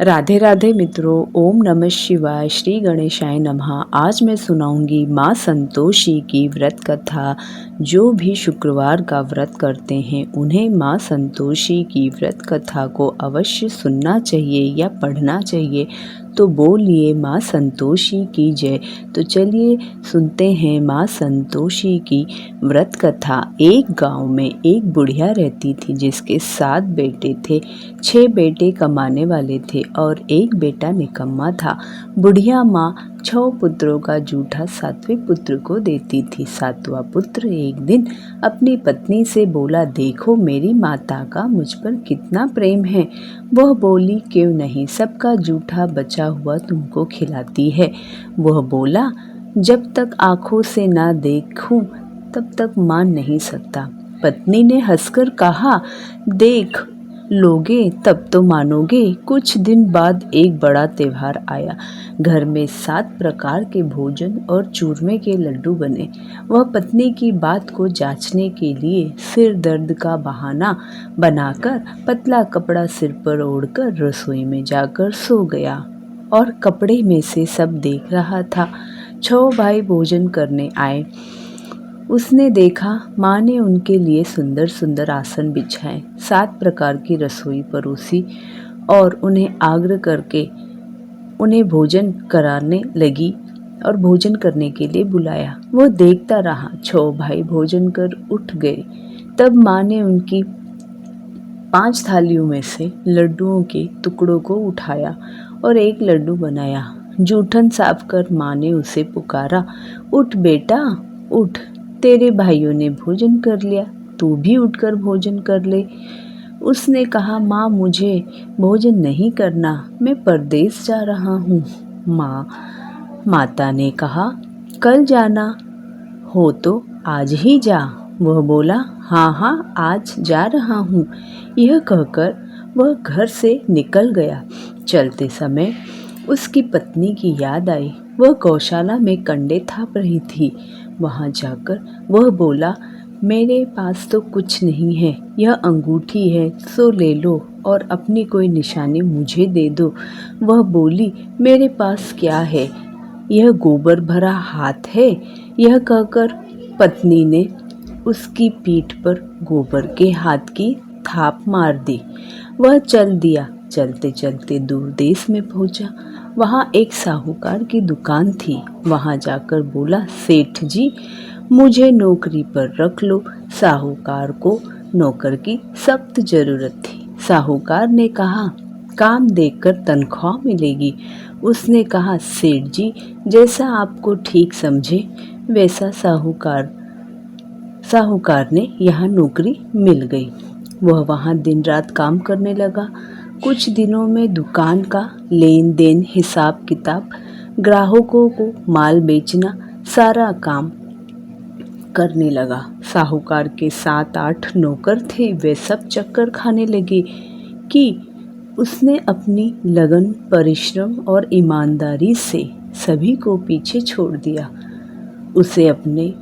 राधे राधे मित्रों, ओम नमः शिवाय, श्री गणेशाय नमः। आज मैं सुनाऊंगी माँ संतोषी की व्रत कथा। जो भी शुक्रवार का व्रत करते हैं उन्हें माँ संतोषी की व्रत कथा को अवश्य सुनना चाहिए या पढ़ना चाहिए। तो बोलिए माँ संतोषी की जय। तो चलिए सुनते हैं माँ संतोषी की व्रत कथा। एक गांव में एक बुढ़िया रहती थी जिसके 7 बेटे थे। 6 बेटे कमाने वाले थे और एक बेटा निकम्मा था। बुढ़िया माँ 6 पुत्रों का जूठा 7वें पुत्र को देती थी। 7वां पुत्र एक दिन अपनी पत्नी से बोला, देखो मेरी माता का मुझ पर कितना प्रेम है। वह बोली, क्यों नहीं, सबका जूठा बचा हुआ तुमको खिलाती है। वह बोला, जब तक आंखों से ना देखूं तब तक मान नहीं सकता। पत्नी ने हंसकर कहा, देख लोगे तब तो मानोगे। कुछ दिन बाद एक बड़ा त्योहार आया। घर में 7 प्रकार के भोजन और चूरमे के लड्डू बने। वह पत्नी की बात को जांचने के लिए सिर दर्द का बहाना बनाकर पतला कपड़ा सिर पर ओढ़कर रसोई में जाकर सो गया और कपड़े में से सब देख रहा था। 6 भाई भोजन करने आए। उसने देखा माँ ने उनके लिए सुंदर सुंदर आसन बिछाए, 7 प्रकार की रसोई परोसी और उन्हें आग्रह करके उन्हें भोजन कराने लगी और भोजन करने के लिए बुलाया। वो देखता रहा। 6 भाई भोजन कर उठ गए। तब माँ ने उनकी 5 थालियों में से लड्डुओं के टुकड़ों को उठाया और एक लड्डू बनाया। जूठन साफ कर माँ ने उसे पुकारा, उठ बेटा उठ, तेरे भाइयों ने भोजन कर लिया, तू भी उठकर भोजन कर ले। उसने कहा, माँ मुझे भोजन नहीं करना, मैं परदेश जा रहा हूँ। माता ने कहा, कल जाना हो तो आज ही जा। वह बोला, हाँ हाँ आज जा रहा हूँ। यह कहकर वह घर से निकल गया। चलते समय उसकी पत्नी की याद आई। वह गौशाला में कंडे थाप रही थी। वहाँ जाकर वह बोला, मेरे पास तो कुछ नहीं है, यह अंगूठी है, सो ले लो और अपनी कोई निशानी मुझे दे दो। वह बोली, मेरे पास क्या है, यह गोबर भरा हाथ है। यह कहकर पत्नी ने उसकी पीठ पर गोबर के हाथ की थाप मार दी। वह चल दिया। चलते चलते दूर देश में पहुंचा। वहाँ एक साहूकार की दुकान थी। वहाँ जाकर बोला, सेठ जी मुझे नौकरी पर रख लो। साहूकार को नौकर की सख्त जरूरत थी। साहूकार ने कहा, काम देखकर तनख्वाह मिलेगी। उसने कहा, सेठ जी जैसा आपको ठीक समझे वैसा। साहूकार ने यहाँ नौकरी मिल गई। वह वहाँ दिन रात काम करने लगा। कुछ दिनों में दुकान का लेन देन, हिसाब किताब, ग्राहकों को माल बेचना, सारा काम करने लगा। साहूकार के 7-8 नौकर थे। वे सब चक्कर खाने लगे कि उसने अपनी लगन, परिश्रम और ईमानदारी से सभी को पीछे छोड़ दिया। उसे अपने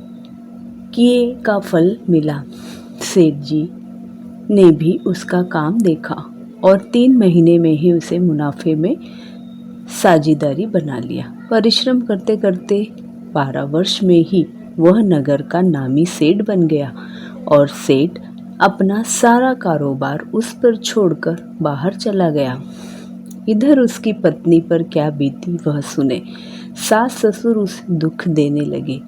किए का फल मिला। सेठ जी ने भी उसका काम देखा और 3 महीने में ही उसे मुनाफे में साझेदारी बना लिया। परिश्रम करते करते 12 वर्ष में ही वह नगर का नामी सेठ बन गया और सेठ अपना सारा कारोबार उस पर छोड़कर बाहर चला गया। इधर उसकी पत्नी पर क्या बीती वह सुने। सास ससुर उसे दुख देने लगे।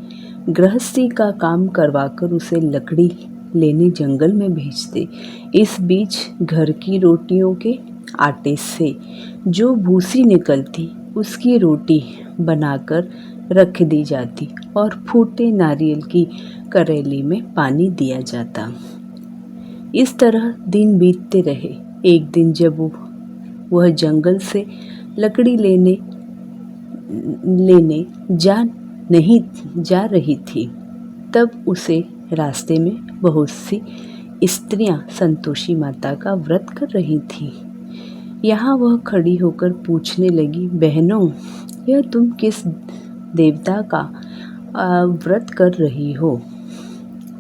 गृहस्थी का काम करवाकर उसे लकड़ी लेने जंगल में भेजते। इस बीच घर की रोटियों के आटे से जो भूसी निकलती उसकी रोटी बनाकर रख दी जाती और फूटे नारियल की करेली में पानी दिया जाता। इस तरह दिन बीतते रहे। एक दिन जब वह जंगल से लकड़ी लेने जा रही थी, तब उसे रास्ते में बहुत सी स्त्रियां संतोषी माता का व्रत कर रही थी। यहाँ वह खड़ी होकर पूछने लगी, बहनों यह तुम किस देवता का व्रत कर रही हो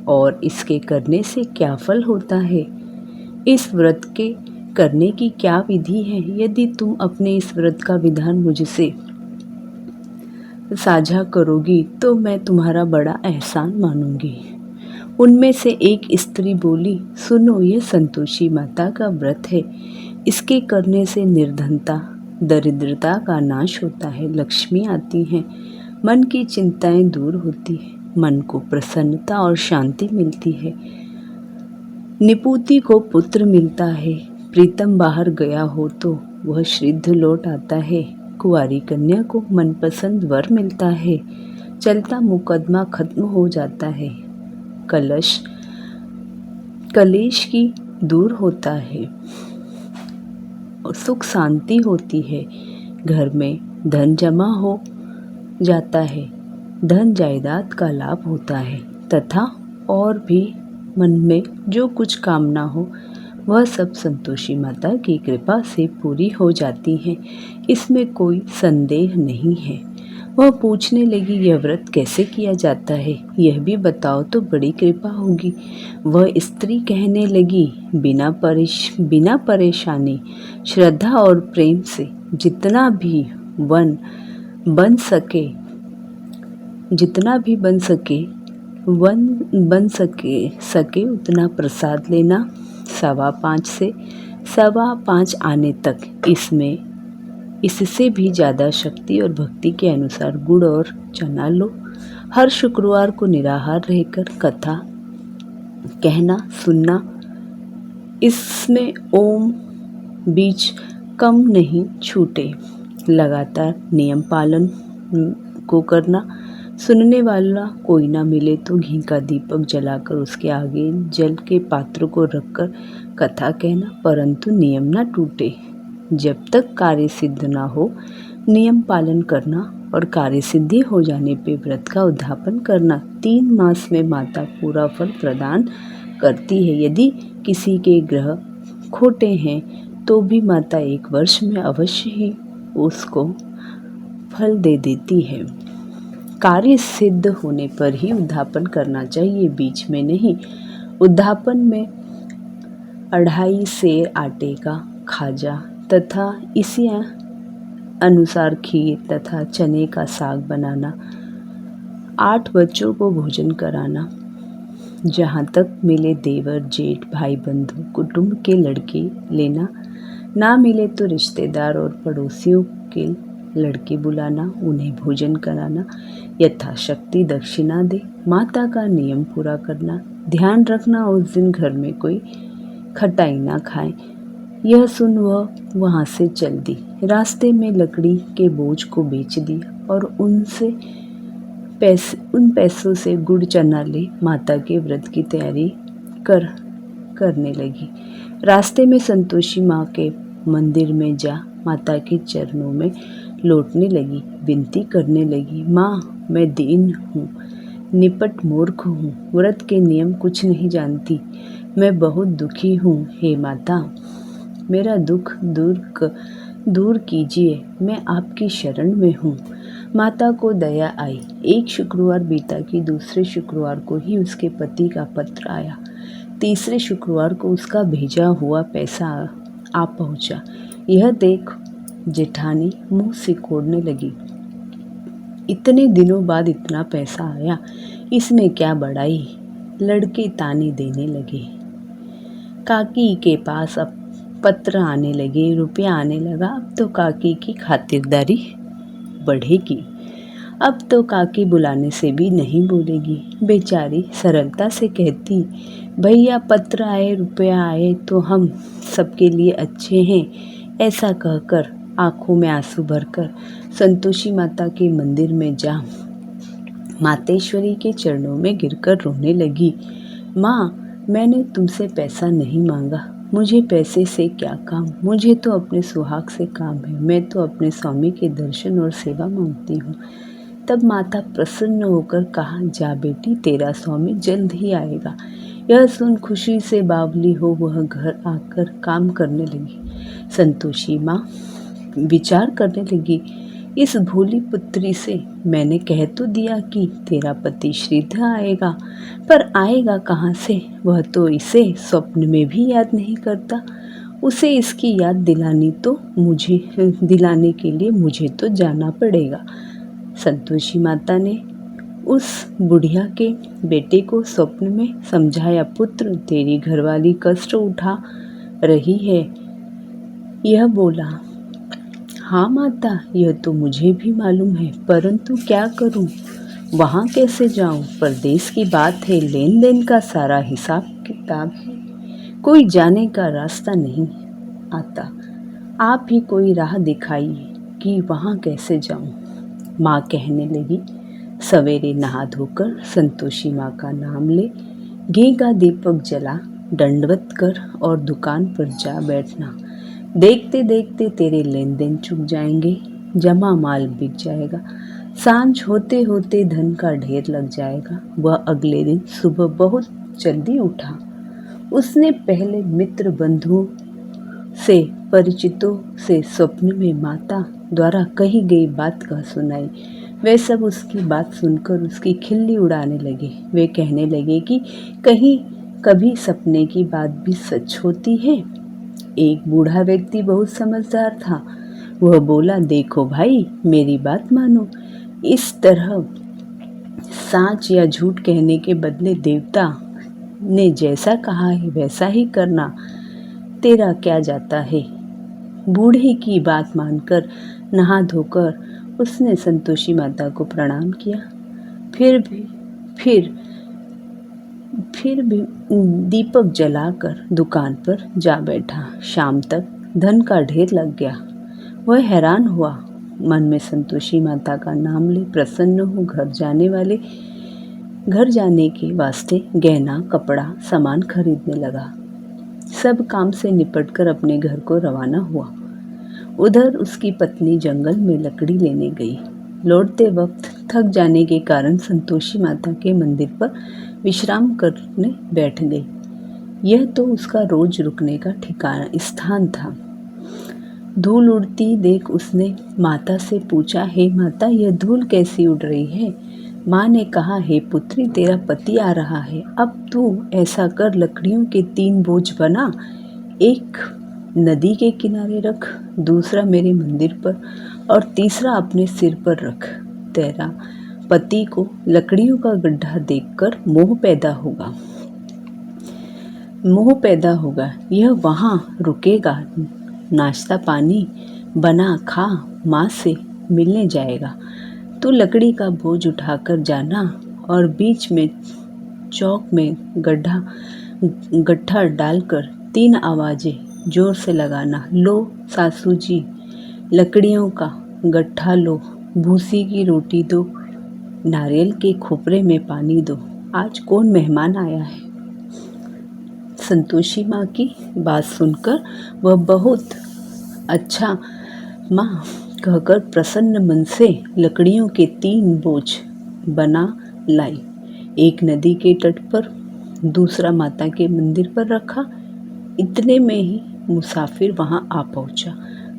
और इसके करने से क्या फल होता है? इस व्रत के करने की क्या विधि है? यदि तुम अपने इस व्रत का विधान मुझसे साझा करोगी तो मैं तुम्हारा बड़ा एहसान मानूंगी। उनमें से एक स्त्री बोली, सुनो, यह संतोषी माता का व्रत है। इसके करने से निर्धनता, दरिद्रता का नाश होता है, लक्ष्मी आती है, मन की चिंताएं दूर होती है, मन को प्रसन्नता और शांति मिलती है, निपुति को पुत्र मिलता है, प्रीतम बाहर गया हो तो वह श्रीध लौट आता है, कुंवारी कन्या को मनपसंद वर मिलता है, चलता मुकदमा खत्म हो जाता है, कलेश की दूर होता है और सुख शांति होती है, घर में धन जमा हो जाता है, धन जायदाद का लाभ होता है तथा और भी मन में जो कुछ कामना हो वह सब संतोषी माता की कृपा से पूरी हो जाती है। इसमें कोई संदेह नहीं है। वह पूछने लगी, यह व्रत कैसे किया जाता है, यह भी बताओ तो बड़ी कृपा होगी। वह स्त्री कहने लगी, बिना परेशानी, श्रद्धा और प्रेम से जितना भी बन सके उतना प्रसाद लेना, 5:15 से 5:15 आने तक। इससे भी ज़्यादा शक्ति और भक्ति के अनुसार गुड़ और चना लो। हर शुक्रवार को निराहार रहकर कथा कहना सुनना। इसमें ओम बीच कम नहीं छूटे। लगातार नियम पालन को करना। सुनने वाला कोई ना मिले तो घी का दीपक जलाकर उसके आगे जल के पात्र को रखकर कथा कहना, परंतु नियम ना टूटे। जब तक कार्य सिद्ध ना हो नियम पालन करना और कार्य सिद्धि हो जाने पे व्रत का उद्यापन करना। 3 मास में माता पूरा फल प्रदान करती है। यदि किसी के ग्रह खोटे हैं तो भी माता 1 वर्ष में अवश्य ही उसको फल दे देती है। कार्य सिद्ध होने पर ही उद्यापन करना चाहिए, बीच में नहीं। उद्यापन में 2.5 सेर आटे का खाजा तथा इसी अनुसार खीर तथा चने का साग बनाना, 8 बच्चों को भोजन कराना, जहाँ तक मिले देवर जेठ भाई बंधु कुटुंब के लड़के लेना, ना मिले तो रिश्तेदार और पड़ोसियों के लड़के बुलाना, उन्हें भोजन कराना, यथाशक्ति दक्षिणा दे, माता का नियम पूरा करना। ध्यान रखना उस दिन घर में कोई खटाई ना खाए। यह सुन वह वहाँ से चल दी। रास्ते में लकड़ी के बोझ को बेच दिया और उन पैसों से गुड़ चना ले माता के व्रत की तैयारी करने लगी। रास्ते में संतोषी माँ के मंदिर में जा माता के चरणों में लौटने लगी, विनती करने लगी, माँ मैं दीन हूँ, निपट मूर्ख हूँ, व्रत के नियम कुछ नहीं जानती, मैं बहुत दुखी हूँ। हे माता, मेरा दुख दूर कीजिए, मैं आपकी शरण में हूँ। माता को दया आई। एक शुक्रवार बीता कि दूसरे शुक्रवार को ही उसके पति का पत्र आया। तीसरे शुक्रवार को उसका भेजा हुआ पैसा आ पहुँचा। यह देख जेठानी मुंह सिकोड़ने लगी। इतने दिनों बाद इतना पैसा आया, इसमें क्या बड़ाई। लड़के ताने देने लगे। काकी के पास अब पत्र आने लगे, रुपया आने लगा। अब तो काकी की खातिरदारी बढ़ेगी। अब तो काकी बुलाने से भी नहीं बोलेगी। बेचारी सरलता से कहती, भैया पत्र आए, रुपया आए तो हम सबके लिए अच्छे हैं। ऐसा कहकर आंखों में आंसू भरकर संतोषी माता के मंदिर में जा मातेश्वरी के चरणों में गिरकर रोने लगी। माँ, मैंने तुमसे पैसा नहीं मांगा, मुझे पैसे से क्या काम, मुझे तो अपने सुहाग से काम है, मैं तो अपने स्वामी के दर्शन और सेवा मांगती हूँ। तब माता प्रसन्न होकर कहा, जा बेटी, तेरा स्वामी जल्द ही आएगा। यह सुन खुशी से बावली हो वह घर आकर काम करने लगी। संतोषी माँ विचार करने लगी, इस भोली पुत्री से मैंने कह तो दिया कि तेरा पति श्रीध आएगा, पर आएगा कहाँ से, वह तो इसे स्वप्न में भी याद नहीं करता। उसे इसकी याद दिलाने के लिए मुझे तो जाना पड़ेगा। संतोषी माता ने उस बुढ़िया के बेटे को स्वप्न में समझाया, पुत्र तेरी घरवाली कष्ट उठा रही है। यह बोला, हाँ माता, यह तो मुझे भी मालूम है, परंतु क्या करूं? वहाँ कैसे जाऊं? परदेश की बात है, लेन देन का सारा हिसाब किताब है, कोई जाने का रास्ता नहीं आता। आप ही कोई राह दिखाइए कि वहाँ कैसे जाऊं। माँ कहने लगी, सवेरे नहा धोकर संतोषी माँ का नाम ले, घी का दीपक जला, दंडवत कर और दुकान पर जा बैठना। देखते देखते तेरे लेन देन चुक जाएंगे, जमा माल बिक जाएगा, सांझ होते होते धन का ढेर लग जाएगा। वह अगले दिन सुबह बहुत जल्दी उठा। उसने पहले मित्र बंधुओं से, परिचितों से स्वप्न में माता द्वारा कही गई बात कह सुनाई। वे सब उसकी बात सुनकर उसकी खिल्ली उड़ाने लगे। वे कहने लगे कि कहीं कभी सपने की बात भी सच होती है। एक बूढ़ा व्यक्ति बहुत समझदार था। वह बोला, देखो भाई, मेरी बात मानो। इस तरह साच या झूठ कहने के बदले देवता ने जैसा कहा है वैसा ही करना, तेरा क्या जाता है। बूढ़े की बात मानकर नहा धोकर उसने संतोषी माता को प्रणाम किया। फिर भी दीपक जलाकर दुकान पर जा बैठा। शाम तक धन का ढेर लग गया। वह हैरान हुआ, मन में संतोषी माता का नाम ले प्रसन्न हो घर जाने के वास्ते गहना कपड़ा सामान खरीदने लगा। सब काम से निपटकर अपने घर को रवाना हुआ। उधर उसकी पत्नी जंगल में लकड़ी लेने गई। लौटते वक्त थक जाने के कारण संतोषी माता के मंदिर पर विश्राम करने बैठ गई। यह तो उसका रोज रुकने का स्थान था। धूल उड़ती देख उसने माता से पूछा, हे माता, यह धूल कैसी उड़ रही है? माँ ने कहा, हे पुत्री, तेरा पति आ रहा है। अब तू ऐसा कर, लकड़ियों के 3 बोझ बना, एक नदी के किनारे रख, दूसरा मेरे मंदिर पर और तीसरा अपने सिर पर रख। तेरा पति को लकड़ियों का गड्ढा देखकर मोह पैदा होगा। यह वहाँ रुकेगा, नाश्ता पानी बना खा माँ से मिलने जाएगा। तू लकड़ी का बोझ उठाकर जाना और बीच में चौक में गड्ढा डालकर 3 आवाजें जोर से लगाना, लो सासू जी, लकड़ियों का गट्ठा लो, भूसी की रोटी दो, नारियल के खोपरे में पानी दो, आज कौन मेहमान आया है। संतोषी माँ की बात सुनकर वह बहुत अच्छा माँ कहकर प्रसन्न मन से लकड़ियों के 3 बोझ बना लाई। एक नदी के तट पर, दूसरा माता के मंदिर पर रखा। इतने में ही मुसाफिर वहां आ पहुंचा।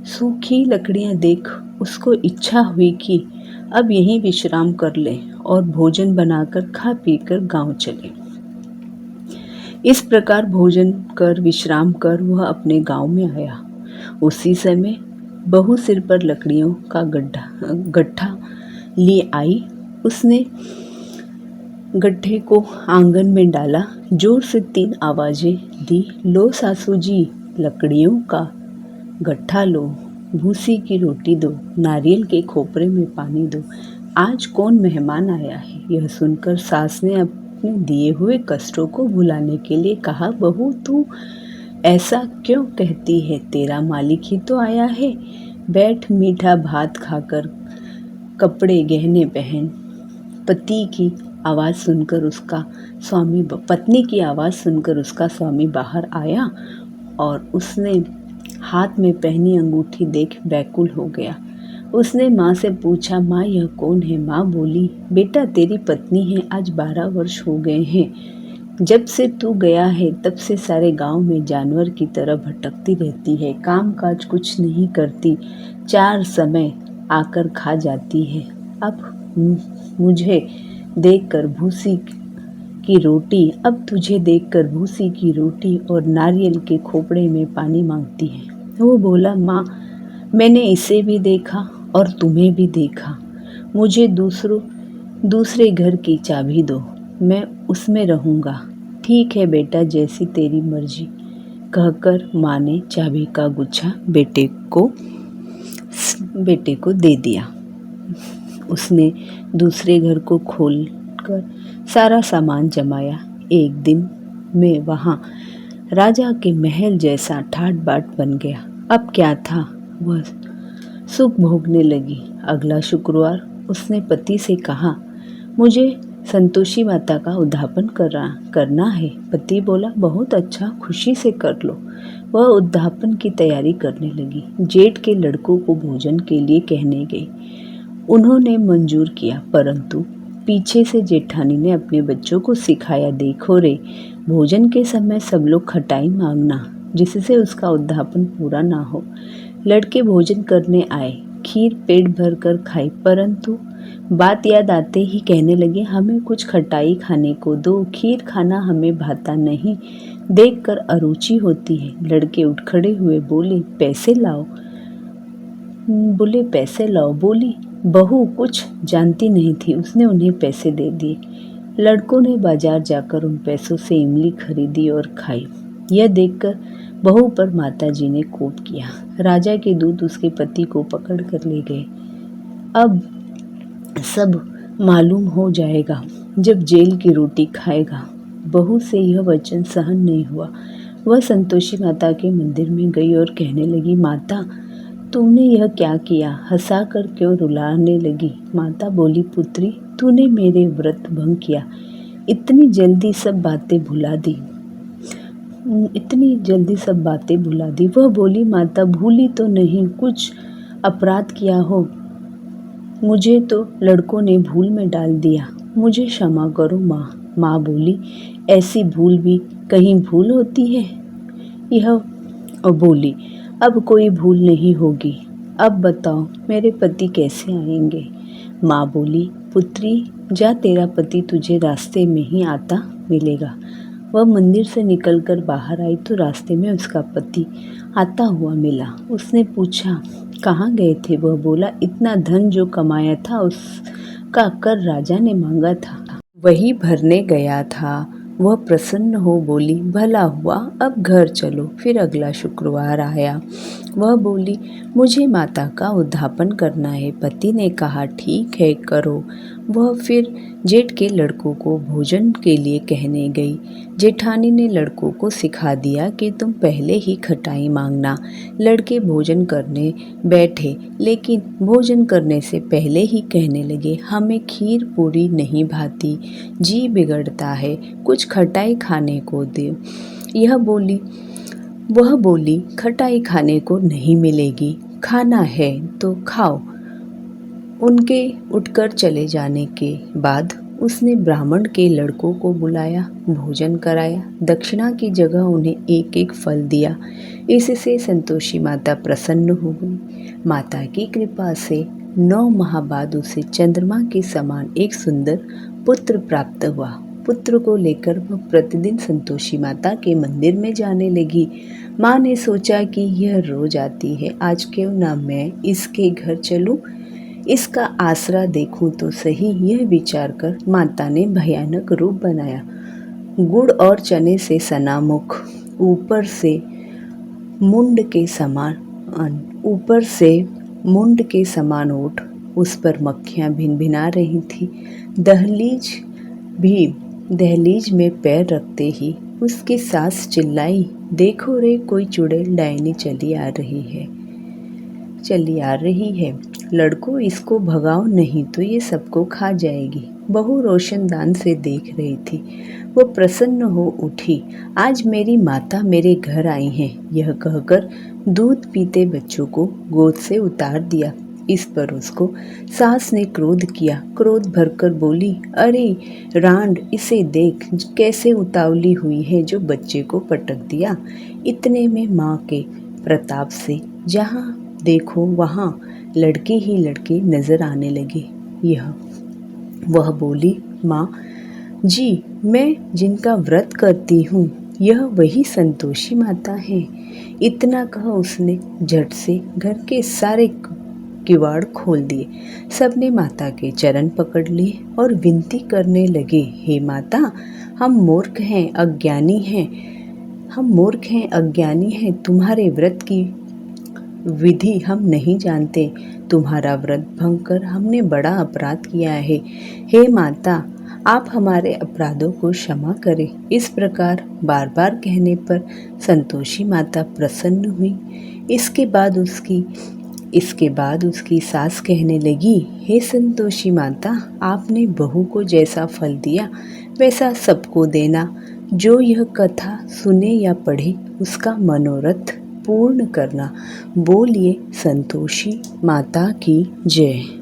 सूखी लकड़ियां देख उसको इच्छा हुई कि अब यहीं विश्राम कर ले और भोजन बनाकर खा पीकर गांव चले। इस प्रकार भोजन कर विश्राम कर वह अपने गांव में आया। उसी समय बहू सिर पर लकड़ियों का गट्ठा ले आई। उसने गड्ढे को आंगन में डाला, जोर से 3 आवाजें दी, लो सासू जी, लकड़ियों का गट्ठा लो, भूसी की रोटी दो, नारियल के खोपरे में पानी दो, आज कौन मेहमान आया है। यह सुनकर सास ने अपने दिए हुए कष्टों को भुलाने के लिए कहा, बहू तू ऐसा क्यों कहती है, तेरा मालिक ही तो आया है। बैठ, मीठा भात खाकर कपड़े गहने पहन। पत्नी की आवाज़ सुनकर उसका स्वामी बाहर आया और उसने हाथ में पहनी अंगूठी देख व्याकुल हो गया। उसने माँ से पूछा, माँ यह कौन है। माँ बोली, बेटा तेरी पत्नी है, आज 12 वर्ष हो गए हैं। जब से तू गया है तब से सारे गांव में जानवर की तरह भटकती रहती है, काम काज कुछ नहीं करती, 4 समय आकर खा जाती है। अब मुझे देखकर भूसी की रोटी अब तुझे देखकर भूसी की रोटी और नारियल के खोपड़े में पानी मांगती है। वो बोला, माँ, मैंने इसे भी देखा और तुम्हें भी देखा। मुझे दूसरे घर की चाबी दो, मैं उसमें रहूँगा। ठीक है बेटा, जैसी तेरी मर्जी, कहकर माँ ने चाबी का गुच्छा बेटे को दे दिया। उसने दूसरे घर को खोलकर सारा सामान जमाया। एक दिन में वहाँ राजा के महल जैसा ठाट बाट बन गया। अब क्या था, वह सुख भोगने लगी। अगला शुक्रवार उसने पति से कहा, मुझे संतोषी माता का उद्यापन करना है। पति बोला, बहुत अच्छा, खुशी से कर लो। वह उद्यापन की तैयारी करने लगी। जेठ के लड़कों को भोजन के लिए कहने गई। उन्होंने मंजूर किया, परंतु पीछे से जेठानी ने अपने बच्चों को सिखाया, देखो रे, भोजन के समय सब लोग खटाई मांगना, जिससे उसका उद्यापन पूरा ना हो। लड़के भोजन करने आए, खीर पेट भर कर खाई, परंतु बात याद आते ही कहने लगे, हमें कुछ खटाई खाने को दो, खीर खाना हमें भाता नहीं, देखकर अरुचि होती है। लड़के उठ खड़े हुए, बोले, पैसे लाओ। बोली, बहू कुछ जानती नहीं थी, उसने उन्हें पैसे दे दिए। लड़कों ने बाजार जाकर उन पैसों से इमली खरीदी और खाई। यह देखकर बहू पर माताजी ने कोप किया। राजा के दूत उसके पति को पकड़ कर ले गए। अब सब मालूम हो जाएगा जब जेल की रोटी खाएगा। बहू से यह वचन सहन नहीं हुआ। वह संतोषी माता के मंदिर में गई और कहने लगी, माता, तुमने यह क्या किया? हंसा कर क्यों रुलाने लगी? माता बोली, पुत्री, तूने मेरे व्रत भंग किया, इतनी जल्दी सब बातें भुला दी। वह बोली, माता, भूली तो नहीं, कुछ अपराध किया हो, मुझे तो लड़कों ने भूल में डाल दिया, मुझे क्षमा करो माँ। माँ बोली, ऐसी भूल भी कहीं भूल होती है? यह बोली, अब कोई भूल नहीं होगी। अब बताओ मेरे पति कैसे आएंगे? माँ बोली, पुत्री, जा, तेरा पति तुझे रास्ते में ही आता मिलेगा। वह मंदिर से निकलकर बाहर आई तो रास्ते में उसका पति आता हुआ मिला। उसने पूछा, कहाँ गए थे? वह बोला, इतना धन जो कमाया था उसका कर राजा ने मांगा था, वही भरने गया था। वह प्रसन्न हो बोली, भला हुआ, अब घर चलो। फिर अगला शुक्रवार आया। वह बोली, मुझे माता का उद्यापन करना है। पति ने कहा, ठीक है, करो। वह फिर जेठ के लड़कों को भोजन के लिए कहने गई। जेठानी ने लड़कों को सिखा दिया कि तुम पहले ही खटाई मांगना। लड़के भोजन करने बैठे, लेकिन भोजन करने से पहले ही कहने लगे, हमें खीर पूरी नहीं भाती, जी बिगड़ता है, कुछ खटाई खाने को दे। वह बोली, खटाई खाने को नहीं मिलेगी, खाना है तो खाओ। उनके उठकर चले जाने के बाद उसने ब्राह्मण के लड़कों को बुलाया, भोजन कराया, दक्षिणा की जगह उन्हें एक एक फल दिया। इससे संतोषी माता प्रसन्न हो गई। माता की कृपा से 9 माह बाद उसे चंद्रमा के समान एक सुंदर पुत्र प्राप्त हुआ। पुत्र को लेकर वह प्रतिदिन संतोषी माता के मंदिर में जाने लगी। माँ ने सोचा कि यह रोज आती है, आज क्यों ना मैं इसके घर चलूं, इसका आसरा देखूं तो सही। यह विचार कर माता ने भयानक रूप बनाया। गुड़ और चने से सना मुख, ऊपर से मुंड के समान ओठ, उस पर मक्खियां भिनभिना रही थी। दहलीज में पैर रखते ही उसकी सास चिल्लाई, देखो रे, कोई चुड़ैल डायनी चली आ रही है। लड़कों, इसको भगाओ, नहीं तो ये सबको खा जाएगी। बहू रोशनदान से देख रही थी। वो प्रसन्न हो उठी, आज मेरी माता मेरे घर आई हैं। यह कहकर दूध पीते बच्चों को गोद से उतार दिया। इस पर उसको सास ने क्रोध किया। क्रोध भरकर बोली, अरे रांड, इसे देख कैसे उतावली हुई है, जो बच्चे को पटक दिया। इतने में माँ के प्रताप से जहाँ देखो वहाँ लड़के ही लड़के नजर आने लगे। वह बोली, माँ, जी, मैं जिनका व्रत करती हूँ यह वही संतोषी माता हैं। इतना कह उसने झट से घर के सारे किवाड़ खोल दिए। सबने माता के चरण पकड़ लिए और विनती करने लगे, हे माता, हम मूर्ख हैं, अज्ञानी हैं। हम मूर्ख हैं, अज्ञानी हैं, तुम्हारे व्रत की विधि हम नहीं जानते। तुम्हारा व्रत भंग कर हमने बड़ा अपराध किया है। हे माता, आप हमारे अपराधों को क्षमा करें। इस प्रकार बार बार कहने पर संतोषी माता प्रसन्न हुई। इसके बाद उसकी सास कहने लगी, हे संतोषी माता, आपने बहू को जैसा फल दिया वैसा सबको देना। जो यह कथा सुने या पढ़े उसका मनोरथ पूर्ण करना। बोलिए संतोषी माता की जय।